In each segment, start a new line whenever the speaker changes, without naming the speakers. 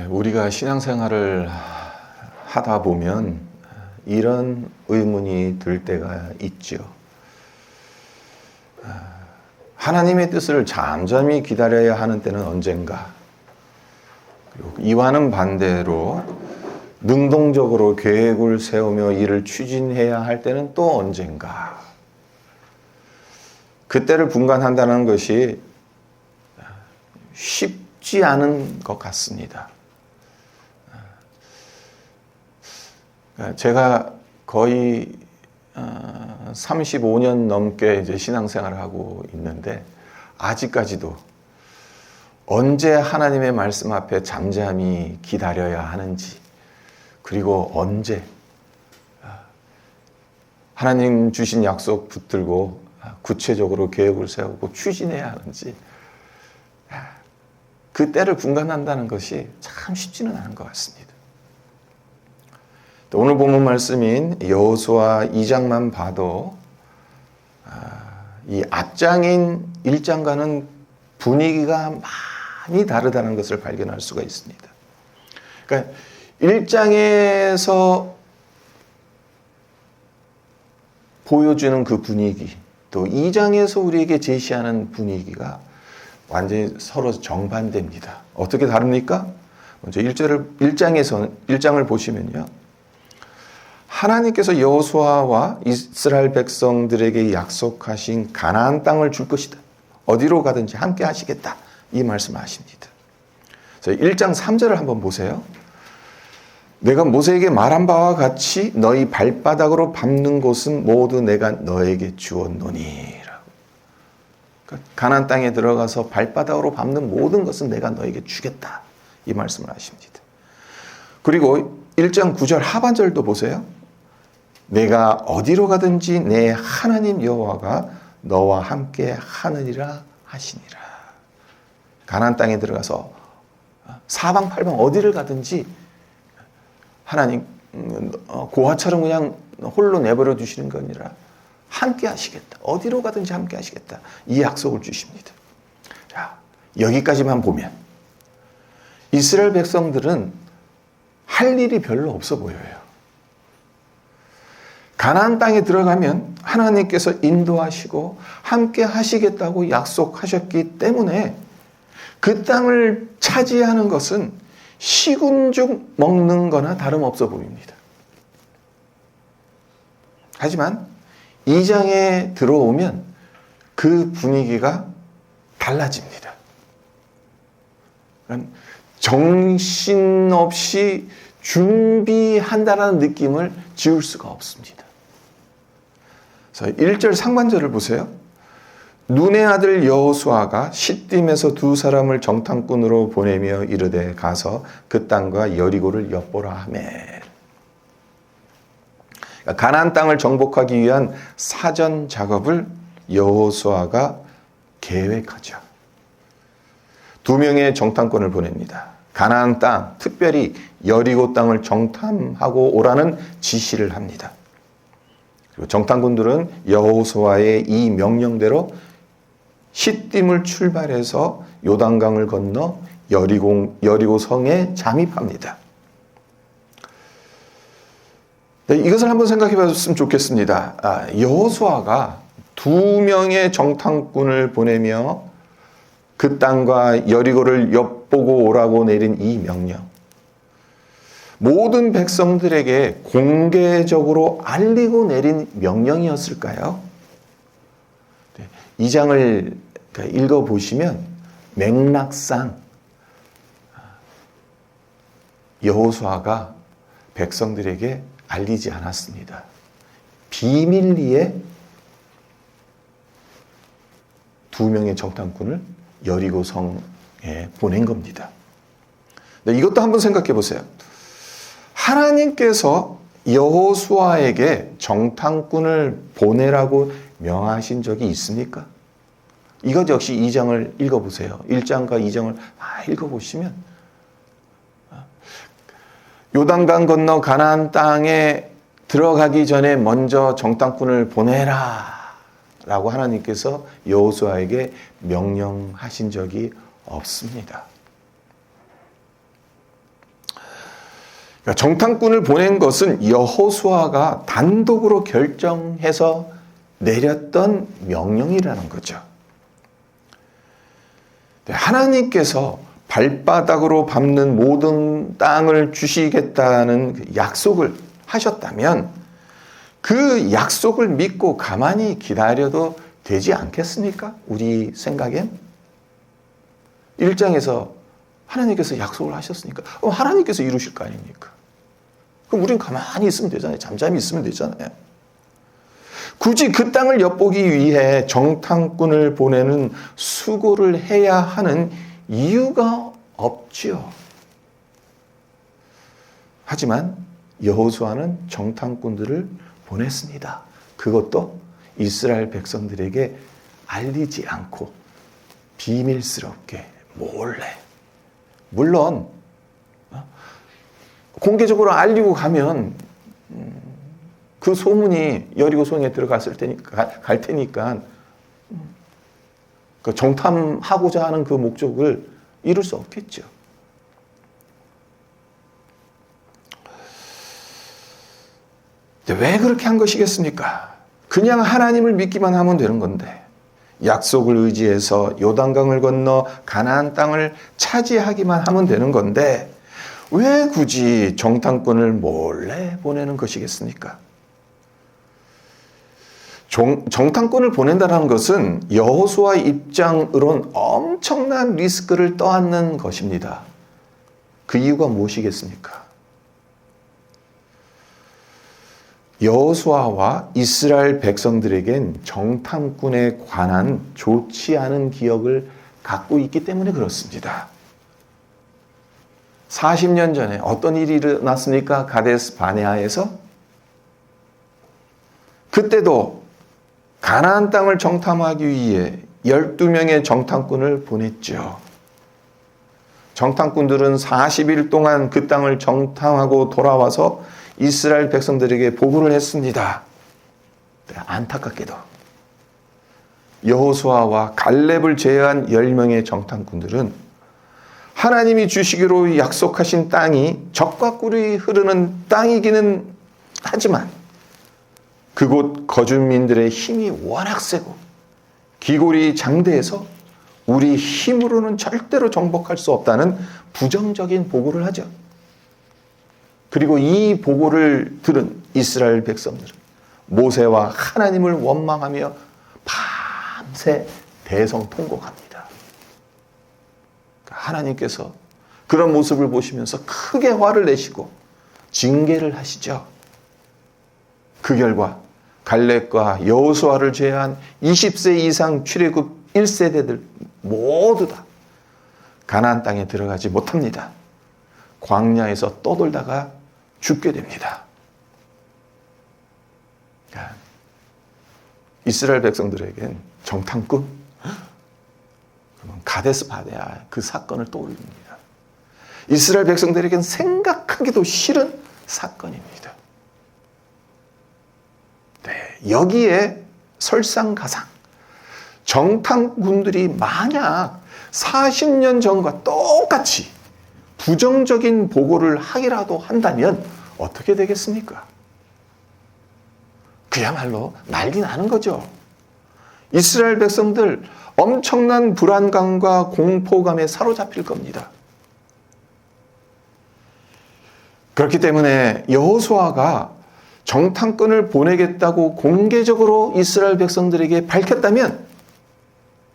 우리가 신앙생활을 하다 보면 이런 의문이 들 때가 있죠. 하나님의 뜻을 잠잠히 기다려야 하는 때는 언젠가? 그리고 이와는 반대로 능동적으로 계획을 세우며 일을 추진해야 할 때는 또 언젠가? 그때를 분간한다는 것이 쉽지 않은 것 같습니다. 제가 거의 35년 넘게 이제 신앙생활을 하고 있는데 아직까지도 언제 하나님의 말씀 앞에 잠잠히 기다려야 하는지, 그리고 언제 하나님 주신 약속 붙들고 구체적으로 계획을 세우고 추진해야 하는지, 그 때를 분간한다는 것이 참 쉽지는 않은 것 같습니다. 오늘 본문 말씀인 여호수아 2장만 봐도 이 앞장인 1장과는 분위기가 많이 다르다는 것을 발견할 수가 있습니다. 그러니까 1장에서 보여주는 그 분위기, 또 2장에서 우리에게 제시하는 분위기가 완전히 서로 정반대입니다. 어떻게 다릅니까? 먼저 1장을 보시면요. 하나님께서 여호수아와 이스라엘 백성들에게 약속하신 가나안 땅을 줄 것이다. 어디로 가든지 함께 하시겠다. 이 말씀을 하십니다. 1장 3절을 한번 보세요. 내가 모세에게 말한 바와 같이 너희 발바닥으로 밟는 곳은 모두 내가 너에게 주었노니. 그러니까 가나안 땅에 들어가서 발바닥으로 밟는 모든 것은 내가 너에게 주겠다. 이 말씀을 하십니다. 그리고 1장 9절 하반절도 보세요. 내가 어디로 가든지 내 하나님 여호와가 너와 함께 하느니라 하시니라. 가나안 땅에 들어가서 사방팔방 어디를 가든지 하나님 고아처럼 그냥 홀로 내버려 두시는 게 아니라 함께 하시겠다. 어디로 가든지 함께 하시겠다. 이 약속을 주십니다. 자, 여기까지만 보면 이스라엘 백성들은 할 일이 별로 없어 보여요. 가나안 땅에 들어가면 하나님께서 인도하시고 함께 하시겠다고 약속하셨기 때문에 그 땅을 차지하는 것은 시군죽 먹는 거나 다름없어 보입니다. 하지만 2장에 들어오면 그 분위기가 달라집니다. 정신없이 준비한다는 느낌을 지울 수가 없습니다. 그래서 1절 상반절을 보세요. 눈의 아들 여호수아가 시딤에서 두 사람을 정탐꾼으로 보내며 이르되 가서 그 땅과 여리고를 엿보라 하매. 가나안 땅을 정복하기 위한 사전 작업을 여호수아가 계획하죠. 두 명의 정탐꾼을 보냅니다. 가나안 땅, 특별히 여리고 땅을 정탐하고 오라는 지시를 합니다. 그리고 정탐꾼들은 여호수아의 이 명령대로 시딤을 출발해서 요단강을 건너 여리고 성에 잠입합니다. 네, 이것을 한번 생각해 봤으면 좋겠습니다. 여호수아가 두 명의 정탐꾼을 보내며 그 땅과 여리고를 엿보고 오라고 내린 이 명령. 모든 백성들에게 공개적으로 알리고 내린 명령이었을까요? 네, 이 장을 읽어보시면 맥락상 여호수아가 백성들에게 알리지 않았습니다. 비밀리에 두 명의 정탐꾼을 여리고 성에 보낸 겁니다. 네, 이것도 한번 생각해 보세요. 하나님께서 여호수아에게 정탐꾼을 보내라고 명하신 적이 있습니까? 이것 역시 2장을 읽어보세요. 1장과 2장을 읽어보시면 요단강 건너 가나안 땅에 들어가기 전에 먼저 정탐꾼을 보내라 라고 하나님께서 여호수아에게 명령하신 적이 없습니다. 정탐꾼을 보낸 것은 여호수아가 단독으로 결정해서 내렸던 명령이라는 거죠. 하나님께서 발바닥으로 밟는 모든 땅을 주시겠다는 그 약속을 하셨다면 그 약속을 믿고 가만히 기다려도 되지 않겠습니까? 우리 생각엔? 1장에서 하나님께서 약속을 하셨으니까 하나님께서 이루실 거 아닙니까? 그럼 우린 가만히 있으면 되잖아요. 잠잠히 있으면 되잖아요. 굳이 그 땅을 엿보기 위해 정탐꾼을 보내는 수고를 해야 하는 이유가 없지요. 하지만 여호수아는 정탐꾼들을 보냈습니다. 그것도 이스라엘 백성들에게 알리지 않고 비밀스럽게 몰래. 물론 공개적으로 알리고 가면 그 소문이 여리고성에 들어갔을 테니까 갈 테니까 그 정탐하고자 하는 그 목적을 이룰 수 없겠죠. 왜 그렇게 한 것이겠습니까? 그냥 하나님을 믿기만 하면 되는 건데 약속을 의지해서 요단강을 건너 가나안 땅을 차지하기만 하면 되는 건데 왜 굳이 정탐꾼을 몰래 보내는 것이겠습니까? 정탐꾼을 보낸다는 것은 여호수아 입장으론 엄청난 리스크를 떠안는 것입니다. 그 이유가 무엇이겠습니까? 여호수아와 이스라엘 백성들에겐 정탐꾼에 관한 좋지 않은 기억을 갖고 있기 때문에 그렇습니다. 40년 전에 어떤 일이 일어났습니까? 가데스 바네아에서? 그때도 가나안 땅을 정탐하기 위해 12명의 정탐꾼을 보냈죠. 정탐꾼들은 40일 동안 그 땅을 정탐하고 돌아와서 이스라엘 백성들에게 보고를 했습니다. 안타깝게도 여호수아와 갈렙을 제외한 10명의 정탐꾼들은 하나님이 주시기로 약속하신 땅이 적과 꿀이 흐르는 땅이기는 하지만 그곳 거주민들의 힘이 워낙 세고 기골이 장대해서 우리 힘으로는 절대로 정복할 수 없다는 부정적인 보고를 하죠. 그리고 이 보고를 들은 이스라엘 백성들은 모세와 하나님을 원망하며 밤새 대성통곡합니다. 하나님께서 그런 모습을 보시면서 크게 화를 내시고 징계를 하시죠. 그 결과 갈렙과 여호수아를 제외한 20세 이상 출애굽 1세대들 모두 다 가나안 땅에 들어가지 못합니다. 광야에서 떠돌다가 죽게 됩니다. 이스라엘 백성들에겐 정탐꾼? 그러면 가데스 바네아 그 사건을 떠올립니다. 이스라엘 백성들에겐 생각하기도 싫은 사건입니다. 네, 여기에 설상가상 정탐꾼들이 만약 40년 전과 똑같이 부정적인 보고를 하기라도 한다면 어떻게 되겠습니까? 그야말로 난리 나는 거죠. 이스라엘 백성들 엄청난 불안감과 공포감에 사로잡힐 겁니다. 그렇기 때문에 여호수아가 정탐꾼을 보내겠다고 공개적으로 이스라엘 백성들에게 밝혔다면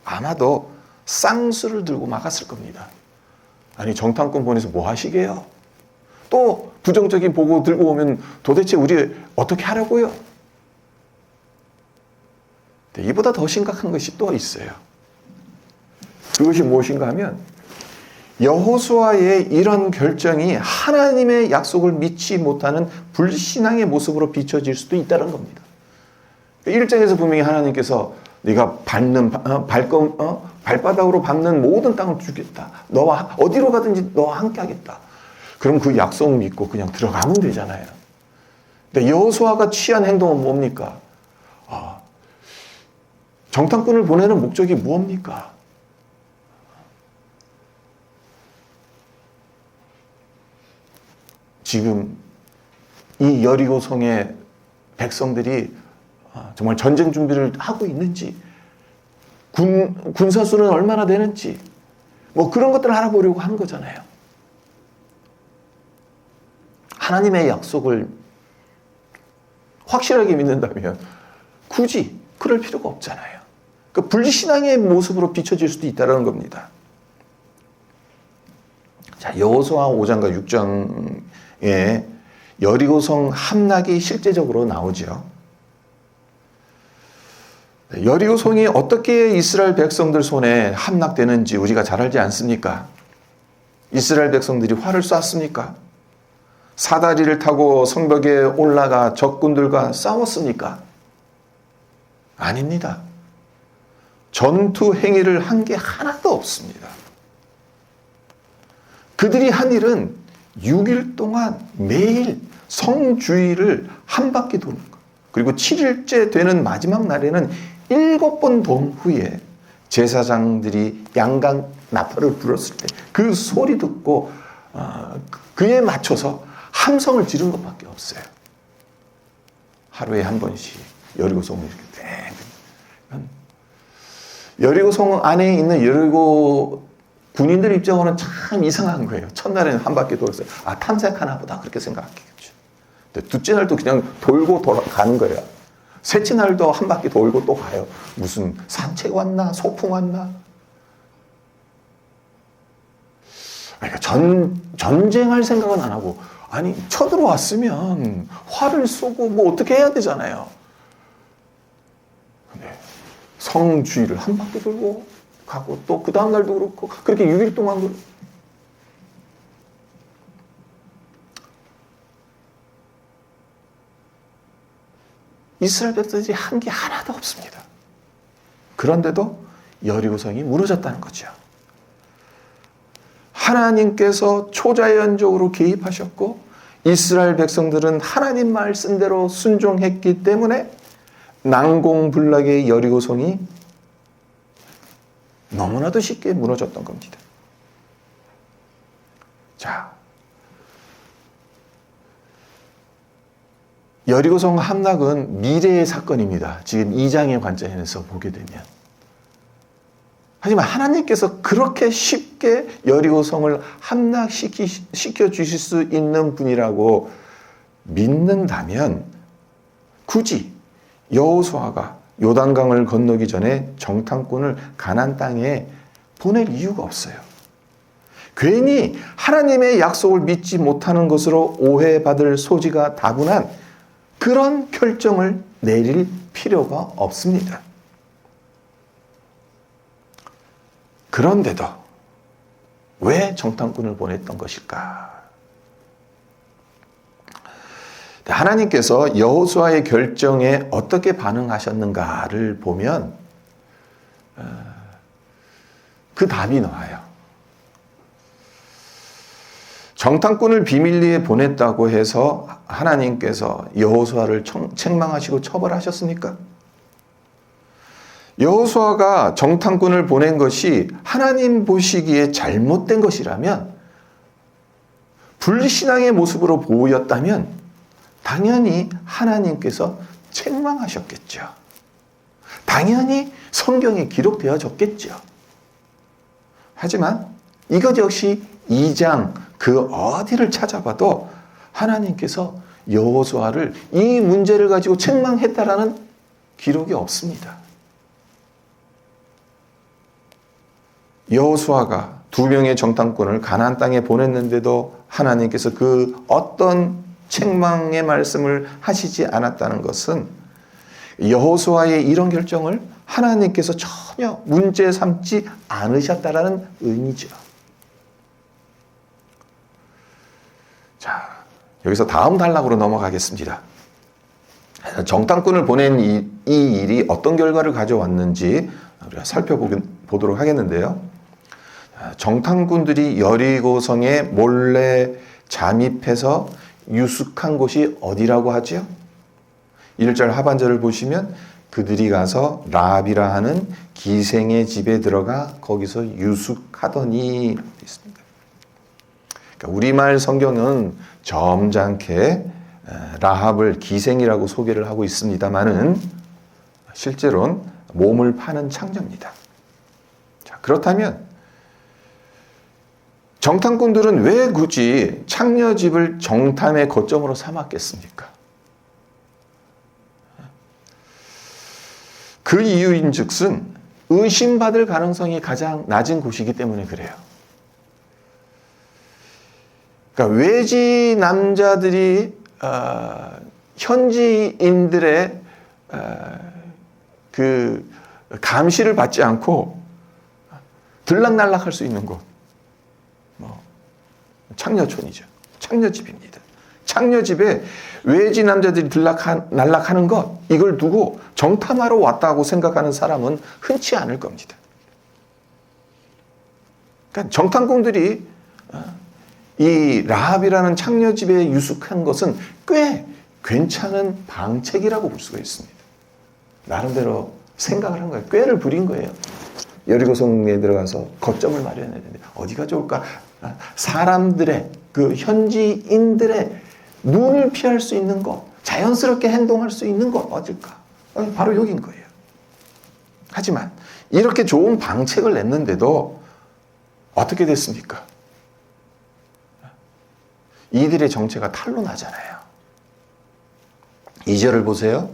아마도 쌍수를 들고 막았을 겁니다. 아니 정탐꾼 보내서 뭐 하시게요? 또 부정적인 보고 들고 오면 도대체 우리 어떻게 하라고요? 네, 이보다 더 심각한 것이 또 있어요. 그것이 무엇인가 하면 여호수아의 이런 결정이 하나님의 약속을 믿지 못하는 불신앙의 모습으로 비춰질 수도 있다는 겁니다. 1장에서 분명히 하나님께서 네가 발바닥으로 밟는 모든 땅을 주겠다. 너와 어디로 가든지 너와 함께 하겠다. 그럼 그 약속 믿고 그냥 들어가면 되잖아요. 근데 여호수아가 취한 행동은 뭡니까? 정탐꾼을 보내는 목적이 무엇입니까? 지금 이 여리고성의 백성들이 정말 전쟁 준비를 하고 있는지, 군사수는 얼마나 되는지, 뭐 그런 것들을 알아보려고 하는 거잖아요. 하나님의 약속을 확실하게 믿는다면 굳이 그럴 필요가 없잖아요. 그 불신앙의 모습으로 비춰질 수도 있다는 겁니다. 자, 여호수아 5장과 6장에 여리고성 함락이 실제적으로 나오죠. 여리고성이 어떻게 이스라엘 백성들 손에 함락되는지 우리가 잘 알지 않습니까? 이스라엘 백성들이 활을 쐈습니까? 사다리를 타고 성벽에 올라가 적군들과 싸웠습니까? 아닙니다. 전투 행위를 한 게 하나도 없습니다. 그들이 한 일은 6일 동안 매일 성주위를 한 바퀴 도는 것. 그리고 7일째 되는 마지막 날에는 7번 돈 후에 제사장들이 양각 나팔을 불었을 때 그 소리 듣고 그에 맞춰서 함성을 지른 것밖에 없어요. 하루에 한 번씩 여리고성을 이렇게 땡. 여리고성 안에 있는 여리고 군인들 입장으로는 참 이상한 거예요. 첫날에는 한 바퀴 돌았어요. 탐색하나 보다 그렇게 생각했겠죠. 근데 둘째 날도 그냥 돌고 돌아가는 거예요. 셋째 날도 한 바퀴 돌고 또 가요. 무슨 산책 왔나? 소풍 왔나? 그러니까 전쟁할 생각은 안 하고, 아니 쳐들어왔으면 활을 쏘고 뭐 어떻게 해야 되잖아요. 근데 성주위를 한 바퀴 돌고 가고 또 그 다음날도 그렇고 그렇게 6일 동안 그렇고. 이스라엘 백성들이 한 게 하나도 없습니다. 그런데도 여리고성이 무너졌다는 거죠. 하나님께서 초자연적으로 개입하셨고 이스라엘 백성들은 하나님 말씀대로 순종했기 때문에 난공불락의 여리고성이 너무나도 쉽게 무너졌던 겁니다. 자, 여리고성 함락은 미래의 사건입니다. 지금 2장의 관점에서 보게 되면. 하지만 하나님께서 그렇게 쉽게 여리고성을 함락시켜 주실 수 있는 분이라고 믿는다면 굳이 여호수아가 요단강을 건너기 전에 정탐꾼을 가나안 땅에 보낼 이유가 없어요. 괜히 하나님의 약속을 믿지 못하는 것으로 오해받을 소지가 다분한 그런 결정을 내릴 필요가 없습니다. 그런데도 왜 정탐꾼을 보냈던 것일까? 하나님께서 여호수아의 결정에 어떻게 반응하셨는가를 보면 그 답이 나와요. 정탐꾼을 비밀리에 보냈다고 해서 하나님께서 여호수아를 책망하시고 처벌하셨습니까? 여호수아가 정탐꾼을 보낸 것이 하나님 보시기에 잘못된 것이라면, 불신앙의 모습으로 보였다면 당연히 하나님께서 책망하셨겠죠. 당연히 성경에 기록되어졌겠죠. 하지만 이것 역시 2장 그 어디를 찾아봐도 하나님께서 여호수아를 이 문제를 가지고 책망했다라는 기록이 없습니다. 여호수아가 2명의 정탐꾼을 가나안 땅에 보냈는데도 하나님께서 그 어떤 책망의 말씀을 하시지 않았다는 것은 여호수아의 이런 결정을 하나님께서 전혀 문제 삼지 않으셨다라는 의미죠. 자, 여기서 다음 단락으로 넘어가겠습니다. 정탐꾼을 보낸 이 일이 어떤 결과를 가져왔는지 우리가 살펴보도록 하겠는데요. 정탐꾼들이 여리고성에 몰래 잠입해서 유숙한 곳이 어디라고 하죠? 1절 하반절을 보시면 그들이 가서 라합이라 하는 기생의 집에 들어가 거기서 유숙하더니 있습니다. 그러니까 우리말 성경은 점잖게 라합을 기생이라고 소개를 하고 있습니다만은 실제로는 몸을 파는 창녀입니다. 자, 그렇다면 정탐꾼들은 왜 굳이 창녀 집을 정탐의 거점으로 삼았겠습니까? 그 이유인즉슨 의심받을 가능성이 가장 낮은 곳이기 때문에 그래요. 그러니까 외지 남자들이 현지인들의 그 감시를 받지 않고 들락날락할 수 있는 곳, 창녀촌이죠. 창녀집입니다. 창녀집에 외지 남자들이 들락날락하는 것, 이걸 두고 정탐하러 왔다고 생각하는 사람은 흔치 않을 겁니다. 그러니까 정탐꾼들이 이 라합이라는 창녀집에 유숙한 것은 꽤 괜찮은 방책이라고 볼 수가 있습니다. 나름대로 생각을 한 거예요. 꾀를 부린 거예요. 여리고성에 들어가서 거점을 마련해야 되는데 어디가 좋을까? 사람들의, 그 현지인들의 눈을 피할 수 있는 것, 자연스럽게 행동할 수 있는 것 어딜까? 바로 여긴 거예요. 하지만 이렇게 좋은 방책을 냈는데도 어떻게 됐습니까? 이들의 정체가 탄로 나잖아요. 2절을 보세요.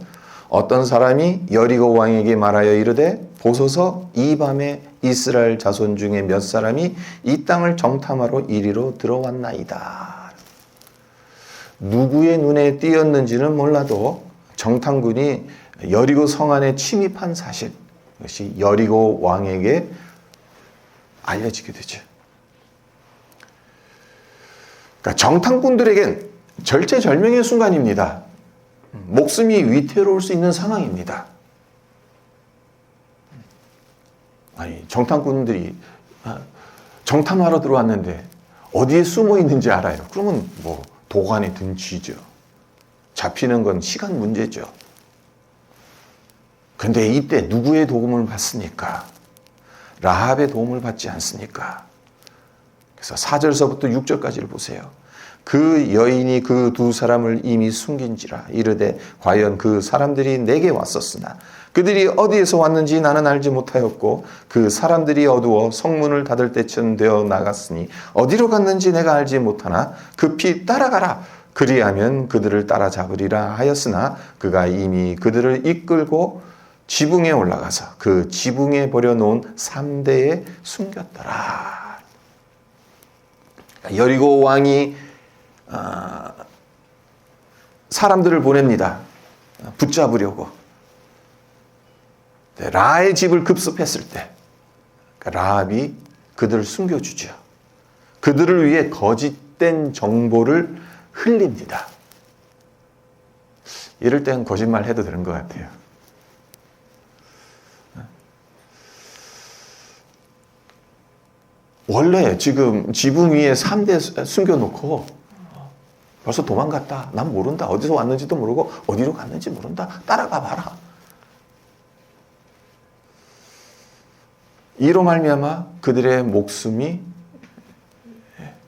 어떤 사람이 여리고 왕에게 말하여 이르되 보소서 이 밤에 이스라엘 자손 중에 몇 사람이 이 땅을 정탐하러 이리로 들어왔나이다. 누구의 눈에 띄었는지는 몰라도 정탐군이 여리고 성 안에 침입한 사실, 이것이 여리고 왕에게 알려지게 되죠. 그러니까 정탐꾼들에겐 절체절명의 순간입니다. 목숨이 위태로울 수 있는 상황입니다. 아니, 정탐꾼들이 정탐하러 들어왔는데 어디에 숨어 있는지 알아요. 그러면 뭐 도관에 든 쥐죠. 잡히는 건 시간 문제죠. 근데 이때 누구의 도움을 받습니까? 라합의 도움을 받지 않습니까? 그래서 4절서부터 6절까지를 보세요. 그 여인이 그 두 사람을 이미 숨긴지라 이르되 과연 그 사람들이 내게 왔었으나 그들이 어디에서 왔는지 나는 알지 못하였고 그 사람들이 어두워 성문을 닫을 때쯤 되어 나갔으니 어디로 갔는지 내가 알지 못하나 급히 따라가라 그리하면 그들을 따라잡으리라 하였으나 그가 이미 그들을 이끌고 지붕에 올라가서 그 지붕에 버려놓은 3대에 숨겼더라. 여리고 왕이 사람들을 보냅니다. 붙잡으려고. 라의 집을 급습했을 때 라합이 그들을 숨겨주죠. 그들을 위해 거짓된 정보를 흘립니다. 이럴 땐 거짓말 해도 되는 것 같아요. 원래 지금 지붕 위에 3대 숨겨놓고 벌써 도망갔다. 난 모른다. 어디서 왔는지도 모르고 어디로 갔는지 모른다. 따라가 봐라. 이로 말미암아 그들의 목숨이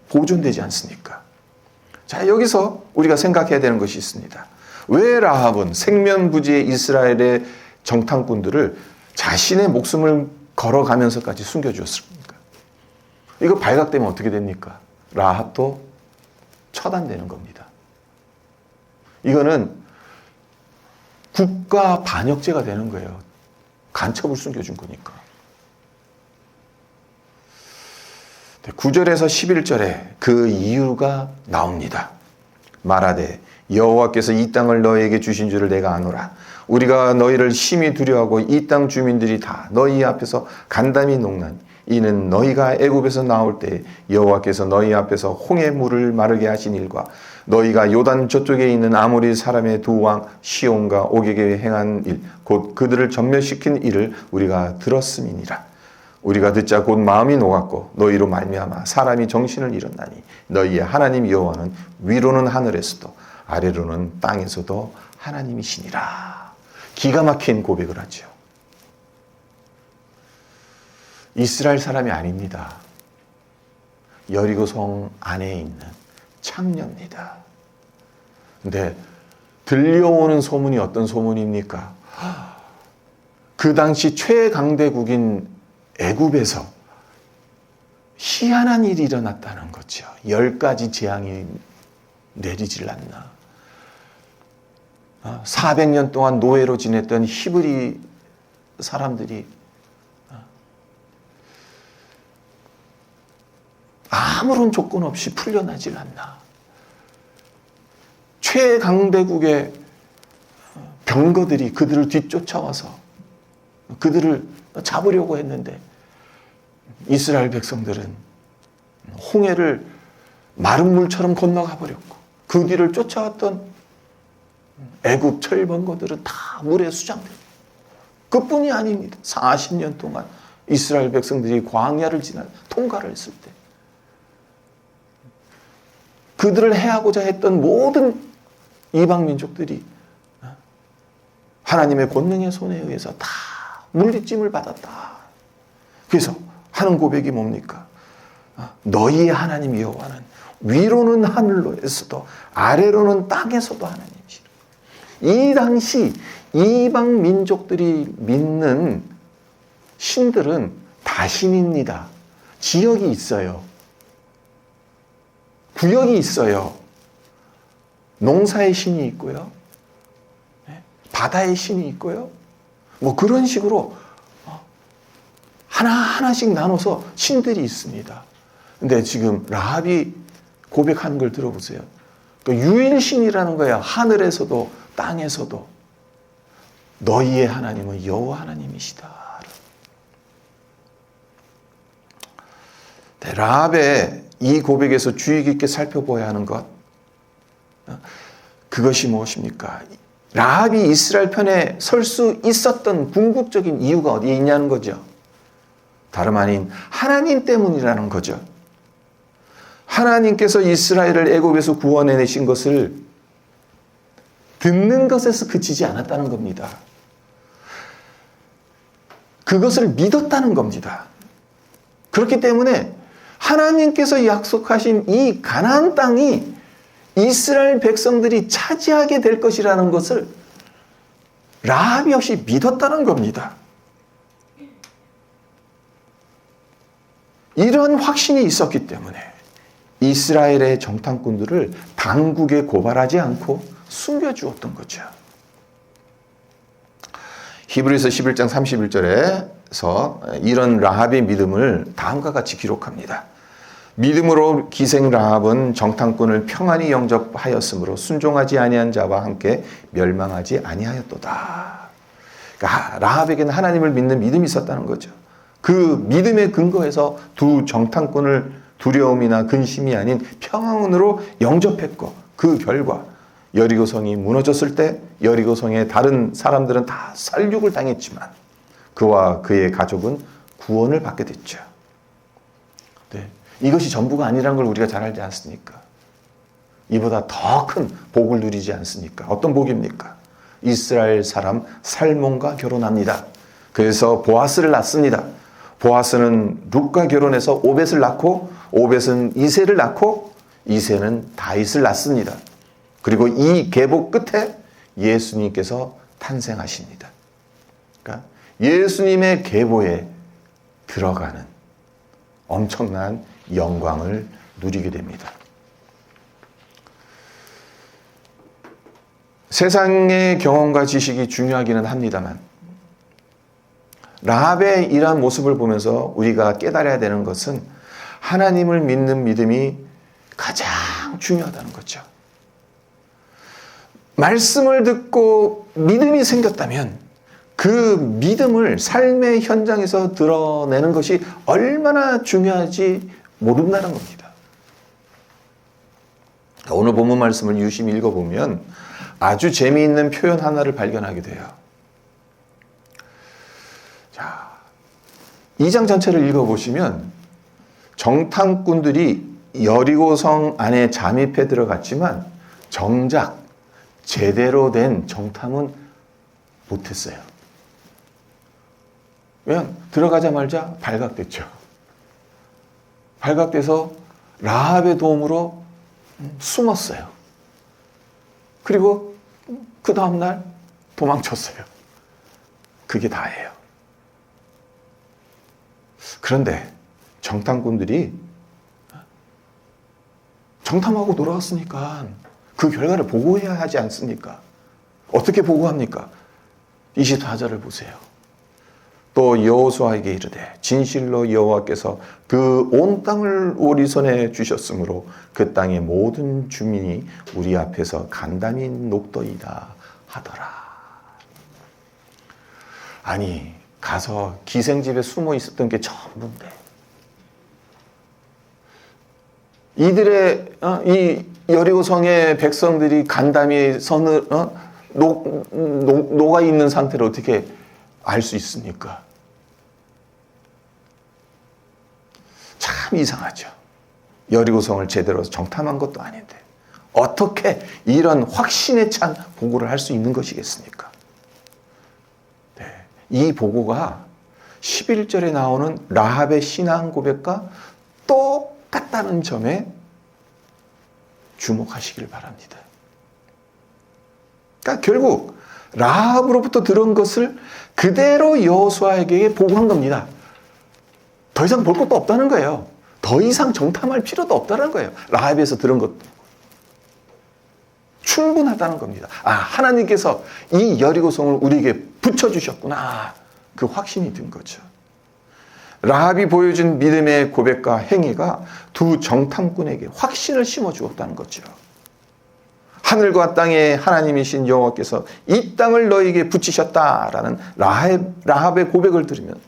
보존되지 않습니까? 자, 여기서 우리가 생각해야 되는 것이 있습니다. 왜 라합은 생면부지의 이스라엘의 정탐꾼들을 자신의 목숨을 걸어가면서까지 숨겨주었습니까? 이거 발각되면 어떻게 됩니까? 라합도 처단되는 겁니다. 이거는 국가 반역죄가 되는 거예요. 간첩을 숨겨준 거니까. 9절에서 11절에 그 이유가 나옵니다. 말하되 여호와께서 이 땅을 너희에게 주신 줄을 내가 아노라. 우리가 너희를 심히 두려워하고 이 땅 주민들이 다 너희 앞에서 간담이 녹나니 이는 너희가 애굽에서 나올 때 여호와께서 너희 앞에서 홍해 물을 마르게 하신 일과 너희가 요단 저쪽에 있는 아모리 사람의 두 왕 시온과 오게게 행한 일 곧 그들을 전멸시킨 일을 우리가 들었음이니라. 우리가 듣자 곧 마음이 녹았고 너희로 말미암아 사람이 정신을 잃었나니 너희의 하나님 여호와는 위로는 하늘에서도 아래로는 땅에서도 하나님이시니라. 기가 막힌 고백을 하죠. 이스라엘 사람이 아닙니다. 여리고성 안에 있는 창녀입니다. 근데 들려오는 소문이 어떤 소문입니까? 그 당시 최강대국인 애굽에서 희한한 일이 일어났다는 거죠. 10가지 재앙이 내리질 않나. 400년 동안 노예로 지냈던 히브리 사람들이 아무런 조건 없이 풀려나질 않나. 최강대국의 병거들이 그들을 뒤쫓아와서 그들을 잡으려고 했는데 이스라엘 백성들은 홍해를 마른 물처럼 건너가 버렸고 그 뒤를 쫓아왔던 애굽 철병거들은 다 물에 수장됐고 그뿐이 아닙니다. 40년 동안 이스라엘 백성들이 광야를 지나 통과를 했을 때 그들을 해하고자 했던 모든 이방 민족들이 하나님의 권능의 손에 의해서 다 물리짐을 받았다. 그래서 하는 고백이 뭡니까? 너희의 하나님 여호와는 위로는 하늘로에서도 아래로는 땅에서도 하나님이시라. 이 당시 이방 민족들이 믿는 신들은 다신입니다. 지역이 있어요. 구역이 있어요. 농사의 신이 있고요. 바다의 신이 있고요. 뭐 그런 식으로 하나하나씩 나눠서 신들이 있습니다. 근데 지금 라합이 고백하는 걸 들어보세요. 그 유일신이라는 거야. 하늘에서도 땅에서도 너희의 하나님은 여호와 하나님이시다. 라합의 이 고백에서 주의 깊게 살펴봐야 하는 것, 그것이 무엇입니까? 라합이 이스라엘 편에 설 수 있었던 궁극적인 이유가 어디에 있냐는 거죠. 다름 아닌 하나님 때문이라는 거죠. 하나님께서 이스라엘을 애굽에서 구원해내신 것을 듣는 것에서 그치지 않았다는 겁니다. 그것을 믿었다는 겁니다. 그렇기 때문에 하나님께서 약속하신 이 가나안 땅이 이스라엘 백성들이 차지하게 될 것이라는 것을 라합이 역시 믿었다는 겁니다. 이런 확신이 있었기 때문에 이스라엘의 정탐꾼들을 당국에 고발하지 않고 숨겨주었던 거죠. 히브리서 11장 31절에서 이런 라합의 믿음을 다음과 같이 기록합니다. 믿음으로 기생 라합은 정탐꾼을 평안히 영접하였으므로 순종하지 아니한 자와 함께 멸망하지 아니하였도다. 그러니까 라합에게는 하나님을 믿는 믿음이 있었다는 거죠. 그 믿음의 근거에서 두 정탐꾼을 두려움이나 근심이 아닌 평안으로 영접했고 그 결과 여리고성이 무너졌을 때 여리고성의 다른 사람들은 다 살육을 당했지만 그와 그의 가족은 구원을 받게 됐죠. 네. 이것이 전부가 아니라는 걸 우리가 잘 알지 않습니까? 이보다 더 큰 복을 누리지 않습니까? 어떤 복입니까? 이스라엘 사람 살몬과 결혼합니다. 그래서 보아스를 낳습니다. 보아스는 룻과 결혼해서 오벳을 낳고 오벳은 이새를 낳고 이새는 다윗을 낳습니다. 그리고 이 계보 끝에 예수님께서 탄생하십니다. 그러니까 예수님의 계보에 들어가는 엄청난 영광을 누리게 됩니다. 세상의 경험과 지식이 중요하기는 합니다만 라합의 이러한 모습을 보면서 우리가 깨달아야 되는 것은 하나님을 믿는 믿음이 가장 중요하다는 거죠. 말씀을 듣고 믿음이 생겼다면 그 믿음을 삶의 현장에서 드러내는 것이 얼마나 중요한지 모른다는 겁니다. 오늘 본문 말씀을 유심히 읽어보면 아주 재미있는 표현 하나를 발견하게 돼요. 자, 2장 전체를 읽어보시면 정탐꾼들이 여리고성 안에 잠입해 들어갔지만 정작 제대로 된 정탐은 못했어요. 그냥 들어가자마자 발각됐죠. 발각돼서 라합의 도움으로 숨었어요. 그리고 그 다음날 도망쳤어요. 그게 다예요. 그런데 정탐꾼들이 정탐하고 돌아왔으니까 그 결과를 보고해야 하지 않습니까? 어떻게 보고합니까? 24절을 보세요. 또 여호수아에게 이르되 진실로 여호와께서 그 온 땅을 우리 손에 주셨으므로 그 땅의 모든 주민이 우리 앞에서 간담이 녹더이다 하더라. 아니, 가서 기생집에 숨어 있었던 게 전부인데 이들의 이 여리고성의 백성들이 간담이 선을 녹아 있는 상태를 어떻게 알 수 있습니까? 참 이상하죠. 여리고성을 제대로 정탐한 것도 아닌데 어떻게 이런 확신에 찬 보고를 할 수 있는 것이겠습니까? 네, 이 보고가 11절에 나오는 라합의 신앙 고백과 똑같다는 점에 주목하시길 바랍니다. 그러니까 결국 라합으로부터 들은 것을 그대로 여호수아에게 보고한 겁니다. 더 이상 볼 것도 없다는 거예요. 더 이상 정탐할 필요도 없다는 거예요. 라합에서 들은 것도 충분하다는 겁니다. 아, 하나님께서 이 여리고성을 우리에게 붙여주셨구나. 그 확신이 든 거죠. 라합이 보여준 믿음의 고백과 행위가 두 정탐꾼에게 확신을 심어주었다는 거죠. 하늘과 땅의 하나님이신 여호와께서 이 땅을 너에게 붙이셨다라는 라합의 고백을 들으면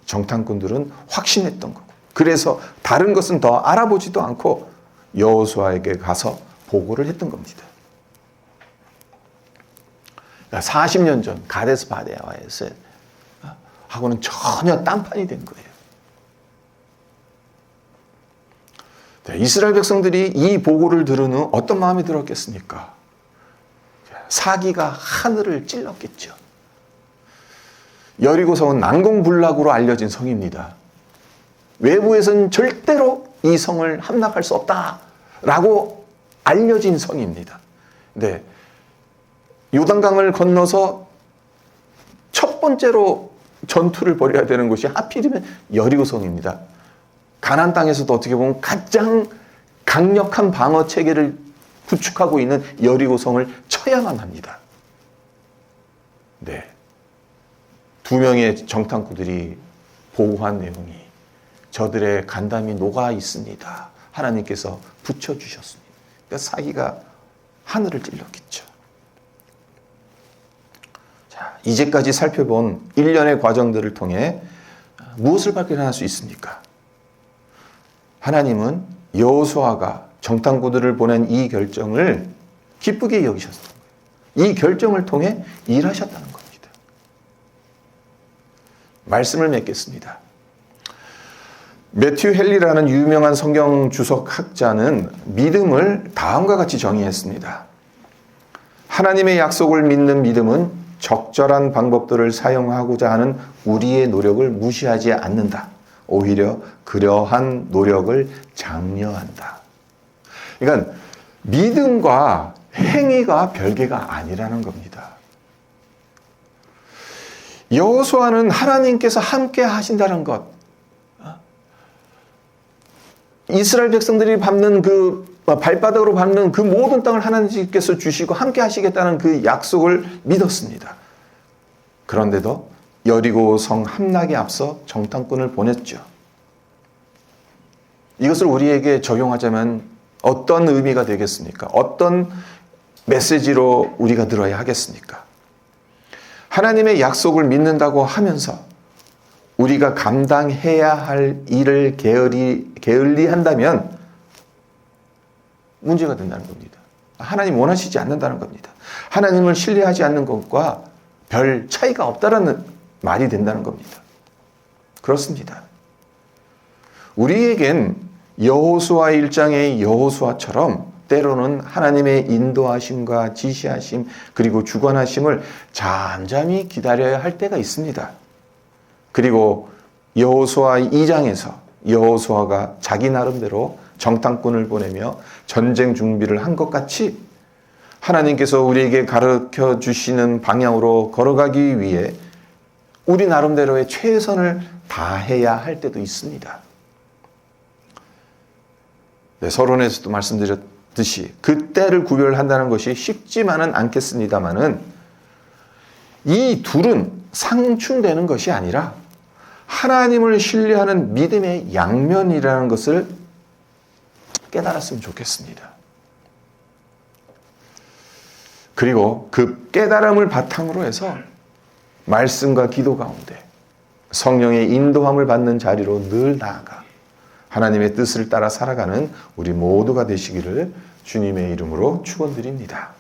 정탐꾼들은 확신했던 거고, 그래서 다른 것은 더 알아보지도 않고 여호수아에게 가서 보고를 했던 겁니다. 40년 전 가데스 바네아에서 하고는 전혀 딴판이 된 거예요. 네, 이스라엘 백성들이 이 보고를 들은 후 어떤 마음이 들었겠습니까? 사기가 하늘을 찔렀겠죠. 여리고성은 난공불락으로 알려진 성입니다. 외부에서는 절대로 이 성을 함락할 수 없다라고 알려진 성입니다. 네, 요단강을 건너서 첫 번째로 전투를 벌여야 되는 곳이 하필이면 여리고성입니다. 가나안 땅에서도 어떻게 보면 가장 강력한 방어 체계를 구축하고 있는 여리고성을 쳐야만 합니다. 네, 두 명의 정탐꾼들이 보고한 내용이 저들의 간담이 녹아 있습니다. 하나님께서 붙여주셨습니다. 그러니까 사기가 하늘을 찔렀겠죠. 자, 이제까지 살펴본 일련의 과정들을 통해 무엇을 발견할 수 있습니까? 하나님은 여호수아가 정탐꾼들을 보낸 이 결정을 기쁘게 여기셨던 거예요. 이 결정을 통해 일하셨다는 겁니다. 말씀을 맺겠습니다. 매튜 헨리라는 유명한 성경 주석 학자는 믿음을 다음과 같이 정의했습니다. 하나님의 약속을 믿는 믿음은 적절한 방법들을 사용하고자 하는 우리의 노력을 무시하지 않는다. 오히려 그러한 노력을 장려한다. 그러니까 믿음과 행위가 별개가 아니라는 겁니다. 여호수아는 하나님께서 함께 하신다는 것, 이스라엘 백성들이 밟는 그 발바닥으로 밟는 그 모든 땅을 하나님께서 주시고 함께 하시겠다는 그 약속을 믿었습니다. 그런데도 여리고 성 함락에 앞서 정탐꾼을 보냈죠. 이것을 우리에게 적용하자면 어떤 의미가 되겠습니까? 어떤 메시지로 우리가 들어야 하겠습니까? 하나님의 약속을 믿는다고 하면서 우리가 감당해야 할 일을 게을리 한다면 문제가 된다는 겁니다. 하나님 원하시지 않는다는 겁니다. 하나님을 신뢰하지 않는 것과 별 차이가 없다라는 말이 된다는 겁니다. 그렇습니다. 우리에겐 여호수아 1장의 여호수아처럼 때로는 하나님의 인도하심과 지시하심 그리고 주관하심을 잠잠히 기다려야 할 때가 있습니다. 그리고 여호수아 2장에서 여호수아가 자기 나름대로 정탐꾼을 보내며 전쟁 준비를 한 것 같이 하나님께서 우리에게 가르쳐 주시는 방향으로 걸어가기 위해 우리 나름대로의 최선을 다해야 할 때도 있습니다. 네, 서론에서도 말씀드렸듯이 그 때를 구별한다는 것이 쉽지만은 않겠습니다만은 이 둘은 상충되는 것이 아니라 하나님을 신뢰하는 믿음의 양면이라는 것을 깨달았으면 좋겠습니다. 그리고 그 깨달음을 바탕으로 해서 말씀과 기도 가운데 성령의 인도함을 받는 자리로 늘 나아가 하나님의 뜻을 따라 살아가는 우리 모두가 되시기를 주님의 이름으로 축원드립니다.